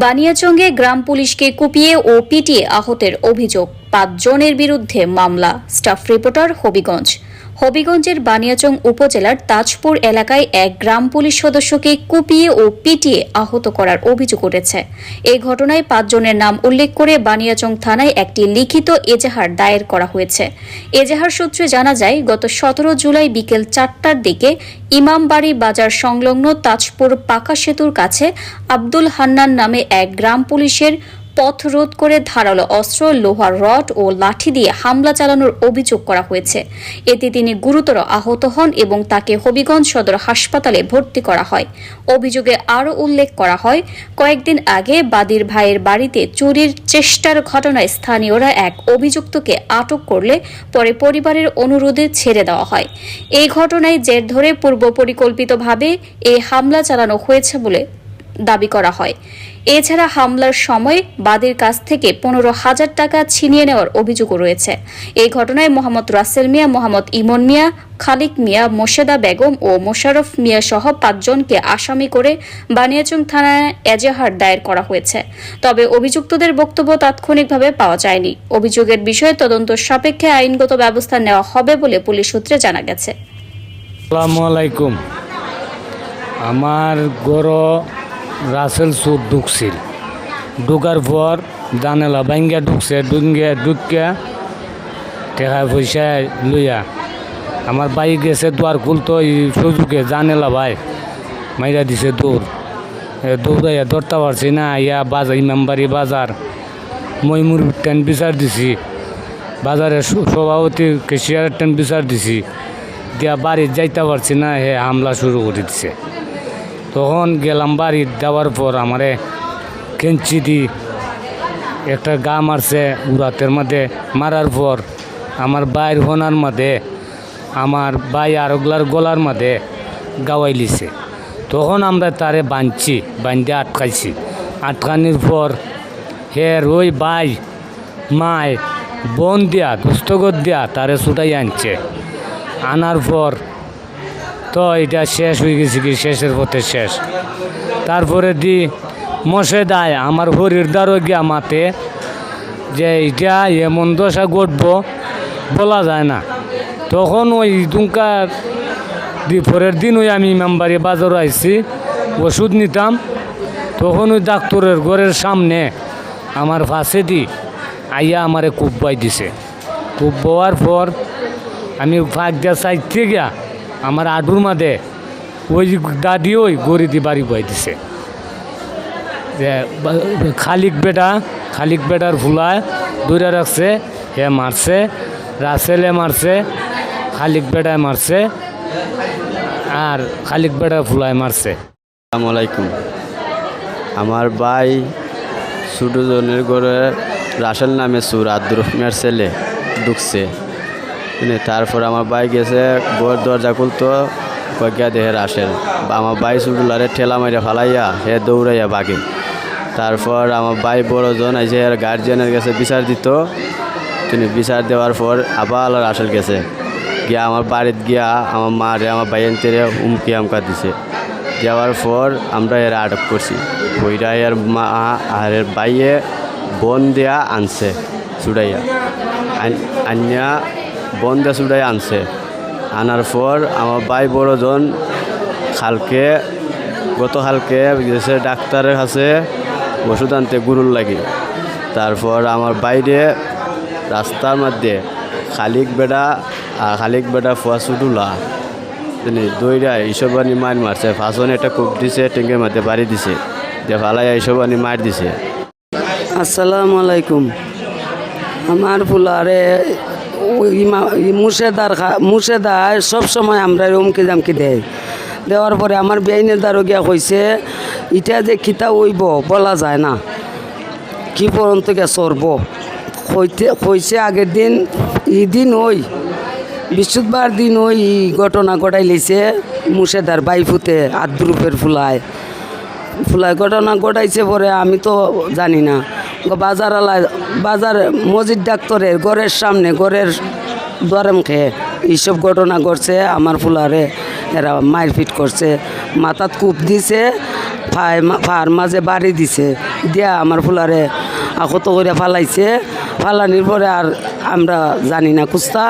বানিয়াচংয়ে গ্রাম পুলিশকে কুপিয়ে ও পিটিয়ে আহতের অভিযোগ, ৫ জনের বিরুদ্ধে মামলা। Staff reporter Habiganj. হবিগঞ্জের বানিয়াচং উপজেলার তাজপুর এলাকায় এক গ্রাম পুলিশ সদস্যকে কুপিয়ে ও পিটিয়ে আহত করার অভিযোগ উঠেছে। এই ঘটনায় ৫ জনের নাম উল্লেখ করে বানিয়াচং থানায় একটি লিখিত এজাহার দায়ের করা হয়েছে। এজাহার সূত্রে জানা যায়, গত ১৭ জুলাই বিকেল ৪টার দিকে ইমামবাড়ি বাজার সংলগ্ন তাজপুর পাকা সেতুর কাছে আব্দুল হান্নান নামে এক গ্রাম পুলিশের পথ রোধ করে ধারালো অস্ত্র, লোহার রড ও লাঠি দিয়ে হামলা চালানোর অভিযোগ করা হয়েছে। এতে তিনি গুরুতর আহত হন এবং তাকে হবিগঞ্জ সদর হাসপাতালে ভর্তি করা হয়। অভিযোগে আরও উল্লেখ করা হয়, কয়েকদিন আগে বাদীর ভাইয়ের বাড়িতে চুরির চেষ্টার ঘটনায় স্থানীয়রা এক অভিযুক্তকে আটক করলে পরে পরিবারের অনুরোধে ছেড়ে দেওয়া হয়। এই ঘটনায় জের ধরে পূর্ব পরিকল্পিতভাবে এই হামলা চালানো হয়েছে বলে দাবি করা হয়। এছাড়া হামলার সময় বাদীর কাছ থেকে ১৫,০০০ টাকা ছিনিয়ে নেওয়ার অভিযোগও রয়েছে। এই ঘটনায় মোহাম্মদ রাসেল মিয়া, মোহাম্মদ ইমন মিয়া, খালিক মিয়া, মোর্শেদা বেগম ও মোশাররফ মিয়া সহ ৫ জনকে আসামি করে বানিয়াচং থানায় এজাহার দায়ের করা হয়েছে। তবে অভিযুক্তদের বক্তব্য তাৎক্ষণিকভাবে পাওয়া যায়নি। অভিযোগের বিষয়ে তদন্ত সাপেক্ষে আইনগত ব্যবস্থা নেওয়া হবে বলে পুলিশ সূত্রে জানা গেছে। আসসালামু আলাইকুম। আমার গড় রাসেল সুর ঢুকছিল, ঢুকার পর জানালা ভাঙ্গা ঢুকছে, ঢুকিয়া টাকা পয়সা লইয়া আমার বাইক গেছে দুয়ার খুলতো, এই সুযোগে জানেলা ভাই মাইরা দিছে দৌড়াইয়া ধরতে পারছি না। ইয়া বাজার ইমামবাড়ি বাজার মইমুর টেন বিচার দিছি, বাজারের সভাপতি কেশিয়ারের টেন বিচার দিছি, দিয়া বাড়ি যাইতে পারছি না, হে হামলা শুরু করে দিছে। তখন গেলাম বাড়ি দেওয়ার পর আমারে কেঞ্চি দি একটা গা মারছে উড়াতের মধ্যে, মারার পর আমার বাইর হোনার মধ্যে আমার বাই আরগলার গলার মধ্যে গাওয়াই লিছে। তখন আমরা তারে বান্ধে আটকাইছি। আটকানির পর হের ওই বাই মায় বন দিয়া দুস্তগত দিয়া তারে ছুটাই আনছে। আনার পর তো এটা শেষ হয়ে গেছে, কি শেষের পথে শেষ। তারপরে দি মশেদায় আমার হরির দ্বারও গিয়া মাতে যে এটা এমন দশা ঘটবো বলা যায় না। তখন ওই দুঙ্কার পরের দিন ওই আমি ইমামবাড়ি বাজারও আইছি, ওষুধ নিতাম। তখন ওই ডাক্তারের ঘরের সামনে আমার ফাঁসে দি আইয়া আমারে কূপ বাই দিছে। কূপ বওয়ার পর আমি ফাঁক দিয়া চাইতে গিয়া আমার আডুর মাঝে ওই দাদি ওই গড়ি দি বাড়ি বই দিছে। যে খালিক বেটার ফুলায় দৌড়ে রাখছে, হে মারছে, রাসেলে মারছে, খালিক বেটায় মারছে, আর খালিক বেটার ফুলায় মারছে। আসসালামু আলাইকুম। আমার ভাই ছোটো জনের ঘরে রাসেল নামে সুর আব্দুর রহমানের ছেলে ঢুকছে। তারপর আমার ভাই গেছে, বউয়ের দরজা খুলতো, কয়েকটা দেহে রাসেল বা আমার ভাই ছোটলারে ঠেলা মাইরা ফালাইয়া হে দৌড়াইয়া বাগে। তারপর আমার ভাই বড়জন আইসে গার্জিয়ানের কাছে বিচার দিত। তিনি বিচার দেওয়ার পর আবার রাসেল গেছে গিয়া আমার বাড়িতে গিয়া আমার মারে আমার ভাইয়ের তেরে উমকি আমকা দিছে। দেওয়ার পর আমরা এরা আটক করছি। ওইটা এর মা আর এর ভাইয়ে বন দেয়া আনছে চুড়াইয়া, আনিয়া বন দেয়া চুড়াইয়া আনছে। আনার পর আমার ভাই বড়জন গত কালকে গেছে ডাক্তারের কাছে ওষুধ আনতে গুরুর লাগে। তারপর আমার বাইরে রাস্তার মধ্যে খালিক বেটা ফুয়া ছুটুলা তিনি দইরা এইসব আনি মার মারছে। ফাঁসন একটা কূপ দিছে, টেঙ্কের মধ্যে বাড়ি দিছে, যে ফালাই এইসব আনি মার দিছে। আসসালামু আলাইকুম। আমার ফুলারে মুর্শেদায় সবসময় আমরা হুমকি দামকি দেওয়ার পরে আমার বেআইনের দ্বারা গিয়া কইছে ইটা যে খিতা হইব বলা যায় না, কি পর্যন্ত গিয়া চরব কইছে। আগের দিন দিন ওই বৃহস্পতিবার দিন ওই ঘটনা ঘটাই লিছে মুর্শেদার বাইফুতে আদ্রুপের ফুলায় ঘটনা ঘটাইছে। পরে আমি তো জানি না, বাজার মসজিদ ডাক্তারের ঘরের সামনে ঘরের দ্বারে মুখে এইসব ঘটনা ঘটছে। আমার ফুলারে এরা মারপিট করছে, মাথাত কূপ দিছে, ফার মাঝে বাড়ি দিছে, দিয়া আমার ফুলারে আহত করে ফালাইছে। ফালানির পরে আর আমরা জানি না কুস্তা।